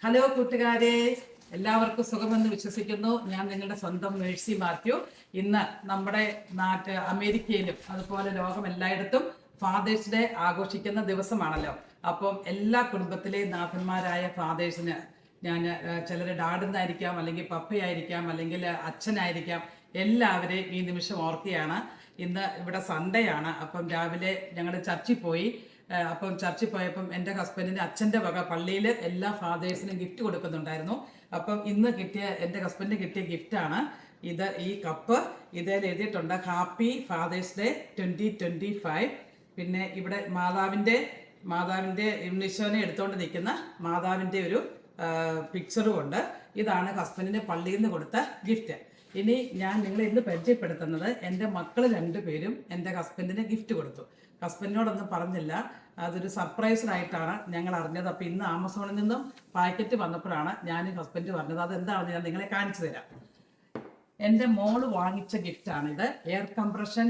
Hello കൂട്ടുകാരെ, എല്ലാവർക്കും സുഖമെന്ന് വിശ്വസിക്കുന്നു. ഞാൻ നിങ്ങളുടെ സ്വന്തം മേഴ്സി മാത്യു. ഇന്ന് നമ്മുടെ അമേരിക്കയിലും അതുപോലെ ലോകം എല്ലായിടത്തും ഫാദേഴ്സ് ഡേ ആഘോഷിക്കുന്ന ദിവസമാണല്ലോ. അപ്പം എല്ലാ കുടുംബത്തിലെയും നാഥന്മാരായ ഫാദേഴ്സിന് ഞാൻ ചിലർ ഡാഡെന്നായിരിക്കാം, അല്ലെങ്കിൽ പപ്പയായിരിക്കാം, അല്ലെങ്കിൽ അച്ഛനായിരിക്കാം, എല്ലാവരെയും ഈ നിമിഷം ഓർക്കുകയാണ്. ഇന്ന് ഇവിടെ സൺഡേ ആണ്. അപ്പം രാവിലെ ഞങ്ങൾ ചർച്ചിൽ പോയി. അപ്പം ചർച്ചിൽ പോയപ്പം എൻ്റെ ഹസ്ബൻഡിൻ്റെ അച്ഛൻ്റെ വക പള്ളിയിൽ എല്ലാ ഫാദേഴ്സിനും ഗിഫ്റ്റ് കൊടുക്കുന്നുണ്ടായിരുന്നു. അപ്പം ഇന്ന് എൻ്റെ ഹസ്ബൻഡിന് കിട്ടിയ ഗിഫ്റ്റാണ് ഇത്. ഈ കപ്പ് ഇതിൽ എഴുതിയിട്ടുണ്ട് ഹാപ്പി ഫാദേഴ്സ് ഡേ 2025. പിന്നെ ഇവിടെ മാതാവിൻ്റെ ഇംഗ്ലീഷോനെ എടുത്തുകൊണ്ട് നിൽക്കുന്ന മാതാവിൻ്റെ ഒരു പിക്ചറും ഉണ്ട്. ഇതാണ് ഹസ്ബൻഡിന് പള്ളിയിൽ നിന്ന് കൊടുത്ത ഗിഫ്റ്റ്. ഇനി ഞാൻ നിങ്ങളെ ഇന്ന് പരിചയപ്പെടുത്തുന്നത് എൻ്റെ മക്കൾ 2 പേരും എൻ്റെ ഹസ്ബൻഡിന് ഗിഫ്റ്റ് കൊടുത്തു. ഹസ്ബൻഡിനോടൊന്നും പറഞ്ഞില്ല, അതൊരു സർപ്രൈസിനായിട്ടാണ് ഞങ്ങൾ അറിഞ്ഞത്. അപ്പോൾ ഇന്ന് ആമസോണിൽ നിന്നും പാക്കറ്റ് വന്നപ്പോഴാണ് ഞാനും ഹസ്ബൻഡ് പറഞ്ഞത്. അതെന്താണെന്ന് ഞാൻ നിങ്ങളെ കാണിച്ചു തരാം. എൻ്റെ മോള് വാങ്ങിച്ച ഗിഫ്റ്റാണിത്. Air compression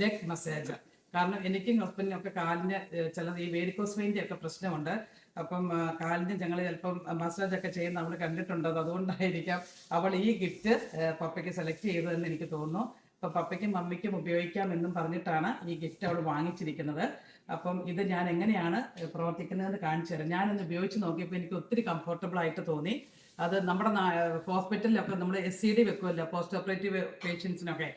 leg massager. കാരണം എനിക്കും ഹസ്ബൻഡിനും ഒക്കെ കാലിന് ചിലത് ഈ വേരിക്കോസ് വെയിൻ്റെ ഒക്കെ പ്രശ്നമുണ്ട്. അപ്പം കാലിന് ഞങ്ങൾ ചിലപ്പം മസാജൊക്കെ ചെയ്യുന്ന അവൾ കണ്ടിട്ടുണ്ടോ, അതുകൊണ്ടായിരിക്കാം അവൾ ഈ ഗിഫ്റ്റ് പപ്പയ്ക്ക് സെലക്ട് ചെയ്തതെന്ന് എനിക്ക് തോന്നുന്നു. അപ്പം പപ്പയ്ക്കും മമ്മിക്കും ഉപയോഗിക്കാമെന്നും പറഞ്ഞിട്ടാണ് ഈ ഗിഫ്റ്റ് അവൾ വാങ്ങിച്ചിരിക്കുന്നത്. അപ്പം ഇത് ഞാൻ എങ്ങനെയാണ് പ്രവർത്തിക്കുന്നതെന്ന് കാണിച്ചു തരാം. ഞാനൊന്ന് ഉപയോഗിച്ച് നോക്കിയപ്പോൾ എനിക്ക് ഒത്തിരി കംഫർട്ടബിൾ ആയിട്ട് തോന്നി. അത് നമ്മുടെ ഹോസ്പിറ്റലിലൊക്കെ നമ്മൾ SCD വെക്കുമല്ലോ, പോസ്റ്റ് ഓപ്പറേറ്റീവ് പേഷ്യൻസിനൊക്കെ,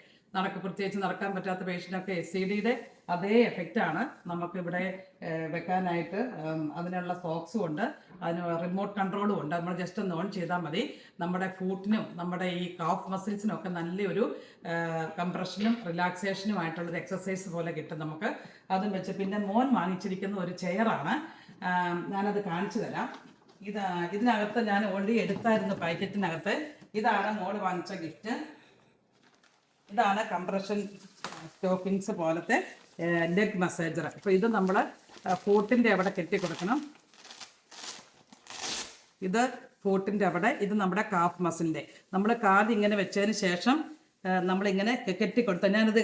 പ്രത്യേകിച്ച് നടക്കാൻ പറ്റാത്ത പേഷ്യൻ്റൊക്കെ SCDയുടെ അതേ എഫക്റ്റാണ് നമുക്കിവിടെ വെക്കാനായിട്ട്. അതിനുള്ള സോക്സും ഉണ്ട്, അതിന് റിമോട്ട് കൺട്രോളും ഉണ്ട്. നമ്മൾ ജസ്റ്റ് ഒന്ന് ഓൺ ചെയ്താൽ മതി. നമ്മുടെ ഫൂട്ടിനും നമ്മുടെ ഈ കാഫ് മസിൽസിനും ഒക്കെ നല്ലൊരു കംപ്രഷനും റിലാക്സേഷനുമായിട്ടുള്ളൊരു എക്സസൈസ് പോലെ കിട്ടും നമുക്ക്. അതും വെച്ച് പിന്നെ മോൻ വാങ്ങിച്ചിരിക്കുന്ന ഒരു ചെയറാണ്. ഞാനത് കാണിച്ചു തരാം. ഇതിനകത്ത് ഞാൻ ഓൾറെഡി എടുത്തായിരുന്നു പാക്കറ്റിനകത്ത്. ഇതാണ് മോള് വാങ്ങിച്ച ഗിഫ്റ്റ്. ഇതാണ് കംപ്രഷൻ സ്റ്റോക്കിങ്സ് പോലത്തെ ലെഗ് മസാജർ. അപ്പോൾ ഇത് നമ്മൾ ഫൂട്ടിൻ്റെ അവിടെ കെട്ടി കൊടുക്കണം. ഇത് ഫൂട്ടിൻ്റെ അവിടെ, ഇത് നമ്മുടെ കാഫ് മസിലിൻ്റെ. നമ്മൾ കാല് ഇങ്ങനെ വെച്ചതിന് ശേഷം നമ്മളിങ്ങനെ കെട്ടിക്കൊടുത്താൽ, ഞാനത്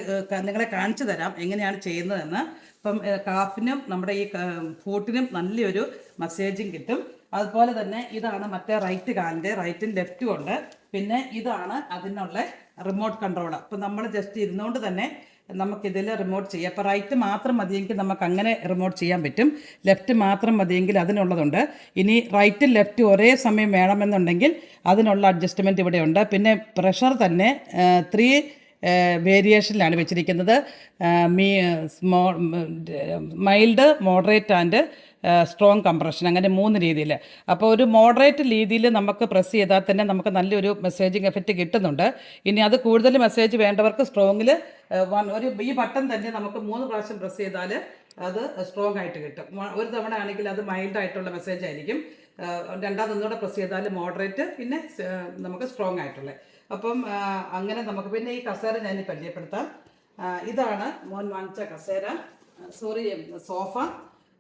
നിങ്ങളെ കാണിച്ചു തരാം എങ്ങനെയാണ് ചെയ്യുന്നതെന്ന്. അപ്പം കാഫിനും നമ്മുടെ ഈ ഫൂട്ടിനും നല്ലൊരു മസാജിങ് കിട്ടും. അതുപോലെ തന്നെ ഇതാണ് മറ്റേ റൈറ്റ് കാലിൻ്റെ, റൈറ്റും ലെഫ്റ്റും ഉണ്ട്. പിന്നെ ഇതാണ് അതിനുള്ള റിമോട്ട് കൺട്രോൾ. അപ്പം നമ്മൾ ജസ്റ്റ് ഇരുന്നുകൊണ്ട് തന്നെ നമുക്കിതിൽ റിമോട്ട് ചെയ്യാം. അപ്പോൾ റൈറ്റ് മാത്രം മതിയെങ്കിൽ നമുക്ക് അങ്ങനെ റിമോട്ട് ചെയ്യാൻ പറ്റും. ലെഫ്റ്റ് മാത്രം മതിയെങ്കിൽ അതിനുള്ളതുണ്ട്. ഇനി റൈറ്റും ലെഫ്റ്റും ഒരേ സമയം വേണമെന്നുണ്ടെങ്കിൽ അതിനുള്ള അഡ്ജസ്റ്റ്മെൻറ്റ് ഇവിടെയുണ്ട്. പിന്നെ പ്രഷർ തന്നെ 3 വേരിയേഷനിലാണ് വെച്ചിരിക്കുന്നത്. Mild, moderate and strong compression, അങ്ങനെ 3 രീതിയിൽ. അപ്പോൾ ഒരു മോഡറേറ്റ് രീതിയിൽ നമുക്ക് പ്രസ് ചെയ്താൽ തന്നെ നമുക്ക് നല്ലൊരു മെസ്സേജിങ് എഫക്റ്റ് കിട്ടുന്നുണ്ട്. ഇനി അത് കൂടുതൽ മെസ്സേജ് വേണ്ടവർക്ക് സ്ട്രോങ്ങിൽ ഈ ബട്ടൺ തന്നെ നമുക്ക് 3 പ്രാവശ്യം പ്രസ് ചെയ്താൽ അത് സ്ട്രോങ് ആയിട്ട് കിട്ടും. ഒരു തവണ ആണെങ്കിൽ അത് മൈൽഡ് ആയിട്ടുള്ള മെസ്സേജ് ആയിരിക്കും. ഒന്നുകൂടെ പ്രസ് ചെയ്താൽ മോഡറേറ്റ്, പിന്നെ നമുക്ക് സ്ട്രോങ് ആയിട്ടുള്ള. അപ്പം അങ്ങനെ നമുക്ക് പിന്നെ ഈ കസേര ഞാൻ പരിചയപ്പെടുത്താം. ഇതാണ് മോൻ വാങ്ങിച്ച കസേര, സോഫ.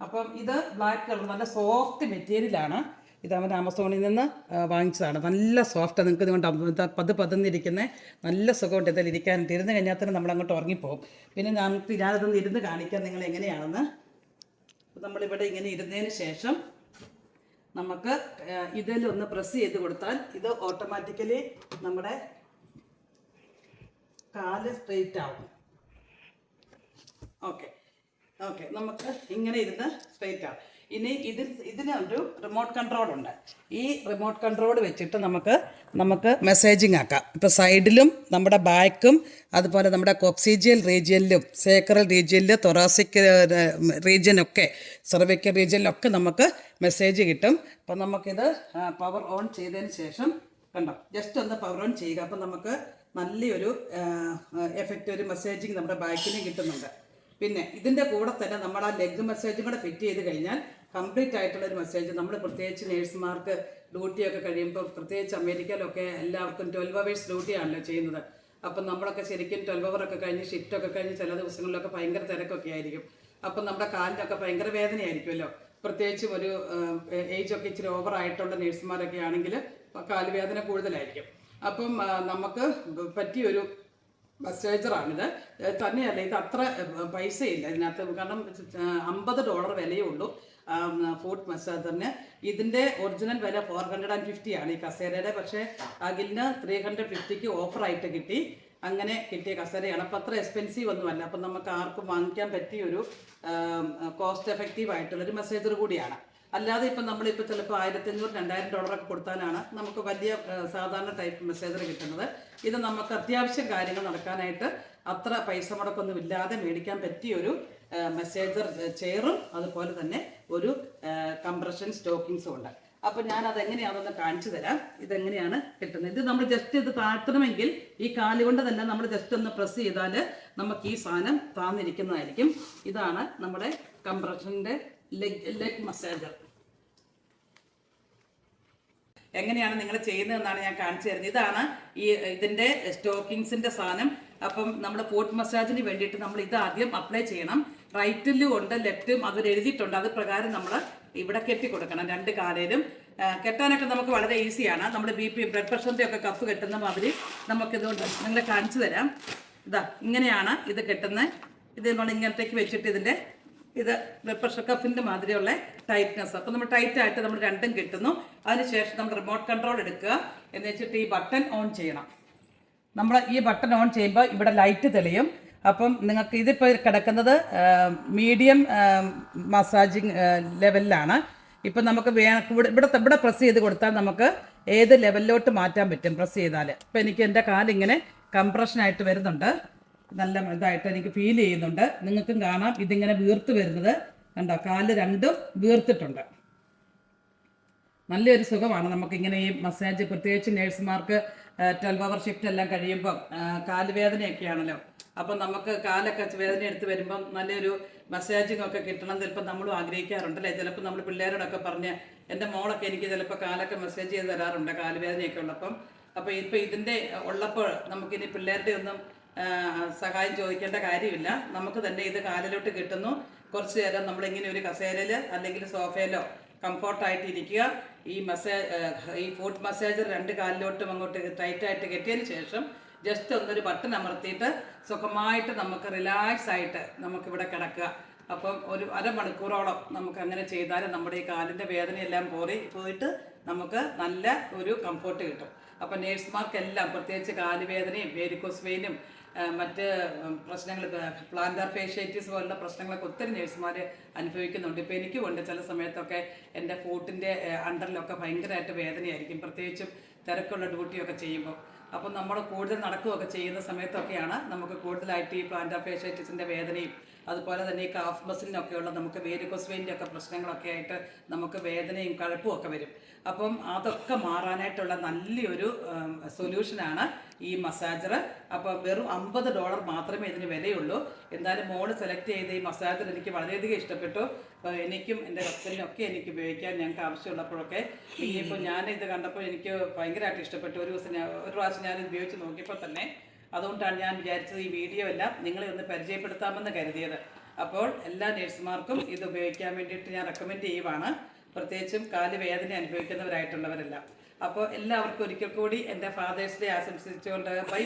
അപ്പം ഇത് ബ്ലാക്ക് കളർ, നല്ല സോഫ്റ്റ് മെറ്റീരിയലാണ്. ഇത് അവൻ ആമസോണിൽ നിന്ന് വാങ്ങിച്ചതാണ്. നല്ല സോഫ്റ്റാണ്. നിങ്ങൾക്ക് ഇതുകൊണ്ട് പതിന്നിരിക്കുന്നത് നല്ല സുഖമുണ്ട്. ഇതിൽ ഇരിക്കാൻ ഇരുന്ന് കഴിഞ്ഞാൽ തന്നെ നമ്മളങ്ങോട്ട് ഉറങ്ങിപ്പോകും. പിന്നെ ഞാനതൊന്ന് ഇരുന്ന് കാണിക്കാം നിങ്ങൾ എങ്ങനെയാണെന്ന്. നമ്മളിവിടെ ഇങ്ങനെ ഇരുന്നതിന് ശേഷം നമുക്ക് ഇതിലൊന്ന് പ്രസ് ചെയ്ത് കൊടുത്താൽ ഇത് ഓട്ടോമാറ്റിക്കലി നമ്മുടെ കാല് സ്ട്രെയിറ്റ് ആവും. ഓക്കെ, നമുക്ക് ഇങ്ങനെ ഇരുന്ന് സ്ട്രെയിറ്റ് ആവും. ഇനി ഇതിനൊരു റിമോട്ട് കൺട്രോൾ ഉണ്ട്. ഈ റിമോട്ട് കൺട്രോൾ വെച്ചിട്ട് നമുക്ക് മെസ്സേജിങ് ആക്കാം. ഇപ്പോൾ സൈഡിലും നമ്മുടെ ബാക്കും അതുപോലെ നമ്മുടെ കോക്സിജിയൽ റീജിയനിലും സേക്രൽ റീജിയനിലും തൊറാസിക് റീജിയനൊക്കെ സെർവിക്കൽ റീജിയനിലൊക്കെ നമുക്ക് മെസ്സേജ് കിട്ടും. അപ്പം നമുക്കിത് പവർ ഓൺ ചെയ്തതിന് ശേഷം കണ്ടോ, ജസ്റ്റ് ഒന്ന് പവർ ഓൺ ചെയ്യുക. അപ്പം നമുക്ക് നല്ലൊരു എഫക്റ്റ്, ഒരു മെസ്സേജിങ് നമ്മുടെ ബാക്കിനും കിട്ടുന്നുണ്ട്. പിന്നെ ഇതിൻ്റെ കൂടെ തന്നെ നമ്മൾ ആ ലെഗ് മെസ്സേജും കൂടെ ഫിറ്റ് ചെയ്ത് കഴിഞ്ഞാൽ കംപ്ലീറ്റ് ആയിട്ടുള്ളൊരു മെസ്സേജ്. നമ്മൾ പ്രത്യേകിച്ച് നേഴ്സുമാർക്ക് ഡ്യൂട്ടിയൊക്കെ കഴിയുമ്പോൾ, പ്രത്യേകിച്ച് അമേരിക്കയിലൊക്കെ എല്ലാവർക്കും 12 hours ഡ്യൂട്ടിയാണല്ലോ ചെയ്യുന്നത്. അപ്പം നമ്മളൊക്കെ ശരിക്കും 12 hour കഴിഞ്ഞ് ഷിഫ്റ്റൊക്കെ കഴിഞ്ഞ് ചില ദിവസങ്ങളിലൊക്കെ ഭയങ്കര തിരക്കൊക്കെ ആയിരിക്കും. അപ്പം നമ്മുടെ കാലിനൊക്കെ ഭയങ്കര വേദനയായിരിക്കുമല്ലോ. പ്രത്യേകിച്ചും ഒരു ഏജൊക്കെ ഇച്ചിരി ഓവറായിട്ടുള്ള നേഴ്സുമാരൊക്കെ ആണെങ്കിൽ കാലുവേദന കൂടുതലായിരിക്കും. അപ്പം നമുക്ക് പറ്റിയൊരു മസാജറാണിത്. തന്നെയല്ല, ഇത് അത്ര പൈസയില്ല ഇതിനകത്ത്. കാരണം $50 വിലയേ ഉള്ളൂ. ഫുഡ് മസാജറിന്. ഇതിൻ്റെ ഒറിജിനൽ വില 450 ആണ് ഈ കസേരയുടെ. പക്ഷേ അഖിലിന് 350ക്ക് ഓഫറായിട്ട് കിട്ടി. അങ്ങനെ കിട്ടിയ കസേരയാണ്. അപ്പം അത്ര എക്സ്പെൻസീവ് ഒന്നുമല്ല. അപ്പം നമുക്ക് ആർക്കും വാങ്ങിക്കാൻ പറ്റിയൊരു കോസ്റ്റ് എഫക്റ്റീവ് ആയിട്ടുള്ളൊരു മസാജർ കൂടിയാണ്. അല്ലാതെ ഇപ്പം നമ്മളിപ്പോൾ ചിലപ്പോൾ $1500-2000 കൊടുത്താലാണ് നമുക്ക് വലിയ സാധാരണ ടൈപ്പ് മെസ്സേജർ കിട്ടുന്നത്. ഇത് നമുക്ക് അത്യാവശ്യം കാര്യങ്ങൾ നടക്കാനായിട്ട് അത്ര പൈസ മുടക്കൊന്നും ഇല്ലാതെ മേടിക്കാൻ പറ്റിയൊരു മെസ്സേജർ ചെയറും അതുപോലെ തന്നെ ഒരു കംപ്രഷൻ സ്റ്റോക്കിങ്സും ഉണ്ട്. അപ്പോൾ ഞാൻ അതെങ്ങനെയാണെന്ന് കാണിച്ചു തരാം. ഇതെങ്ങനെയാണ് കിട്ടുന്നത്. ഇത് നമ്മൾ ജസ്റ്റ് ഇത് താഴ്ത്തണമെങ്കിൽ ഈ കാലുകൊണ്ട് തന്നെ നമ്മൾ ജസ്റ്റ് ഒന്ന് പ്രസ് ചെയ്താൽ നമുക്ക് ഈ സാധനം താന്നിരിക്കുന്നതായിരിക്കും. ഇതാണ് നമ്മുടെ കംപ്രഷൻ്റെ ലെഗ് മസാജർ. എങ്ങനെയാണ് നിങ്ങൾ ചെയ്യുന്നതെന്നാണ് ഞാൻ കാണിച്ചു തരുന്നത്. ഇതാണ് ഇതിൻ്റെ സ്റ്റോക്കിങ്സിൻ്റെ സാധനം. അപ്പം നമ്മൾ ഫുഡ് മസാജിന് വേണ്ടിയിട്ട് നമ്മൾ ഇത് ആദ്യം അപ്ലൈ ചെയ്യണം. റൈറ്റിലും ഉണ്ട് ലെഫ്റ്റും അതൊരു എഴുതിയിട്ടുണ്ട്. അത് പ്രകാരം നമ്മൾ ഇവിടെ കെട്ടി കൊടുക്കണം. 2 കാലിലും കെട്ടാനൊക്കെ നമുക്ക് വളരെ ഈസിയാണ്. നമ്മൾ BP ബ്ലഡ് പ്രഷറിൻ്റെ ഒക്കെ കഫ് കെട്ടുന്ന മാതിരി നമുക്കിതുകൊണ്ട് നിങ്ങളെ കാണിച്ചു തരാം. ഇതാ ഇങ്ങനെയാണ് ഇത് കെട്ടുന്നത്. ഇത് നമ്മൾ ഇങ്ങനത്തേക്ക് വെച്ചിട്ട് ഇത് ബ്ലഡ് പ്രഷർ കഫിൻ്റെ മാതിരിയുള്ള ടൈറ്റ്നെസ്. അപ്പോൾ നമ്മൾ ടൈറ്റായിട്ട് നമ്മൾ രണ്ടും കിട്ടുന്നു. അതിനുശേഷം നമ്മൾ റിമോട്ട് കൺട്രോൾ എടുക്കുക. എന്ന് വെച്ചിട്ട് ഈ ബട്ടൺ ഓൺ ചെയ്യണം. നമ്മൾ ഈ ബട്ടൺ ഓൺ ചെയ്യുമ്പോൾ ഇവിടെ ലൈറ്റ് തെളിയും. അപ്പം നിങ്ങൾക്ക് ഇതിപ്പോൾ കിടക്കുന്നത് മീഡിയം മസാജിങ് ലെവലിലാണ്. ഇപ്പം നമുക്ക് ഇവിടെ പ്രസ് ചെയ്ത് കൊടുത്താൽ നമുക്ക് ഏത് ലെവലിലോട്ട് മാറ്റാൻ പറ്റും പ്രസ് ചെയ്താൽ. ഇപ്പം എനിക്ക് എൻ്റെ കാലിങ്ങനെ കംപ്രഷനായിട്ട് വരുന്നുണ്ട്. നല്ല ഇതായിട്ട് എനിക്ക് ഫീൽ ചെയ്യുന്നുണ്ട്. നിങ്ങൾക്കും കാണാം ഇതിങ്ങനെ വീർത്ത് വരുന്നത് കണ്ടോ. കാല് രണ്ടും വീർത്തിട്ടുണ്ട്. നല്ലൊരു സുഖമാണ് നമുക്കിങ്ങനെ ഈ മസാജ്. പ്രത്യേകിച്ച് നേഴ്സുമാർക്ക് 12 hour ഷിഫ്റ്റ് എല്ലാം കഴിയുമ്പം കാലുവേദനയൊക്കെയാണല്ലോ. അപ്പം നമുക്ക് കാലൊക്കെ വേദന എടുത്ത് വരുമ്പം നല്ലൊരു മസാജിങ് ഒക്കെ കിട്ടണം ചിലപ്പോൾ നമ്മളും ആഗ്രഹിക്കാറുണ്ടല്ലേ. ചിലപ്പോൾ നമ്മൾ പിള്ളേരോടൊക്കെ പറഞ്ഞ് എൻ്റെ മോളൊക്കെ എനിക്ക് ചിലപ്പോൾ കാലൊക്കെ മസാജ് ചെയ്ത് തരാറുണ്ട് കാലുവേദനയൊക്കെ ഉള്ളപ്പം. അപ്പോൾ ഇപ്പോൾ ഇതിൻ്റെ ഉള്ളപ്പോൾ നമുക്കിനി പിള്ളേരുടെ ഒന്നും സഹായം ചോദിക്കേണ്ട കാര്യമില്ല. നമുക്ക് തന്നെ ഇത് കാലിലോട്ട് കിട്ടുന്നു. കുറച്ച് നേരം നമ്മളിങ്ങനെ ഒരു കസേരയിൽ അല്ലെങ്കിൽ സോഫയിലോ കംഫോർട്ടായിട്ട് ഇരിക്കുക. ഈ ഫുഡ് മസാജർ 2 കാലിലോട്ടും അങ്ങോട്ട് ടൈറ്റായിട്ട് കെട്ടിയതിന് ശേഷം ജസ്റ്റ് ഒന്നൊരു ബട്ടൺ അമർത്തിയിട്ട് സുഖമായിട്ട് നമുക്ക് റിലാക്സ് ആയിട്ട് നമുക്കിവിടെ കിടക്കുക. അപ്പം ഒരു അരമണിക്കൂറോളം നമുക്ക് അങ്ങനെ ചെയ്താൽ നമ്മുടെ ഈ കാലിൻ്റെ വേദനയെല്ലാം പോയിട്ട് നമുക്ക് നല്ല ഒരു കംഫോർട്ട് കിട്ടും. അപ്പം നേഴ്സുമാർക്കെല്ലാം പ്രത്യേകിച്ച് കാലുവേദനയും വേരിക്കോസ് വെയിനും മറ്റ് പ്രശ്നങ്ങൾ പ്ലാന്റാർ ഫേഷ്യേറ്റീസ് പോലുള്ള പ്രശ്നങ്ങളൊക്കെ ഒത്തിരി നേഴ്സുമാർ അനുഭവിക്കുന്നുണ്ട്. ഇപ്പോൾ എനിക്കുമുണ്ട്. ചില സമയത്തൊക്കെ എൻ്റെ ഫൂട്ടിൻ്റെ അണ്ടറിലൊക്കെ ഭയങ്കരമായിട്ട് വേദനയായിരിക്കും, പ്രത്യേകിച്ചും തിരക്കുള്ള ഡ്യൂട്ടിയൊക്കെ ചെയ്യുമ്പോൾ. അപ്പം നമ്മൾ കൂടുതൽ നടക്കുകയൊക്കെ ചെയ്യുന്ന സമയത്തൊക്കെയാണ് നമുക്ക് കൂടുതലായിട്ട് ഈ പ്ലാന്റാർ ഫേഷ്യേറ്റീസിൻ്റെ വേദനയും അതുപോലെ തന്നെ ഈ കാഫ് മസിലിനൊക്കെയുള്ള നമുക്ക് വേരിക്കോസ് വെയിൻ്റെ ഒക്കെ പ്രശ്നങ്ങളൊക്കെ ആയിട്ട് നമുക്ക് വേദനയും കഴപ്പും ഒക്കെ വരും. അപ്പം അതൊക്കെ മാറാനായിട്ടുള്ള നല്ലൊരു സൊല്യൂഷനാണ് ഈ മസാജർ. അപ്പോൾ വെറും $50 മാത്രമേ ഇതിന് വിലയുള്ളൂ. എന്തായാലും മോള് സെലക്ട് ചെയ്ത ഈ മസാജർ എനിക്ക് വളരെയധികം ഇഷ്ടപ്പെട്ടു. എനിക്കും എൻ്റെ ഹസ്ബൻഡിനും ഒക്കെ എനിക്ക് ഉപയോഗിക്കാൻ ഞങ്ങൾക്ക് ആവശ്യമുള്ളപ്പോഴൊക്കെ. ഇനിയിപ്പോൾ ഞാനിത് കണ്ടപ്പോൾ എനിക്ക് ഭയങ്കരമായിട്ട് ഇഷ്ടപ്പെട്ടു. ഒരു പ്രാവശ്യം ഞാൻ ഉപയോഗിച്ച് നോക്കിയപ്പോൾ തന്നെ. അതുകൊണ്ടാണ് ഞാൻ വിചാരിച്ചത് ഈ വീഡിയോ എല്ലാം നിങ്ങളെ ഒന്ന് പരിചയപ്പെടുത്താമെന്ന് കരുതിയത്. അപ്പോൾ എല്ലാ നേഴ്സുമാർക്കും ഇത് ഉപയോഗിക്കാൻ വേണ്ടിയിട്ട് ഞാൻ റെക്കമെൻഡ് ചെയ്യുവാണ്, പ്രത്യേകിച്ചും കാല് വേദന അനുഭവിക്കുന്നവരായിട്ടുള്ളവരെല്ലാം. അപ്പോൾ എല്ലാവർക്കും ഒരിക്കൽ കൂടി എൻ്റെ ഫാദേഴ്സ് ഡേ ആശംസിച്ചുകൊണ്ട് ബൈ.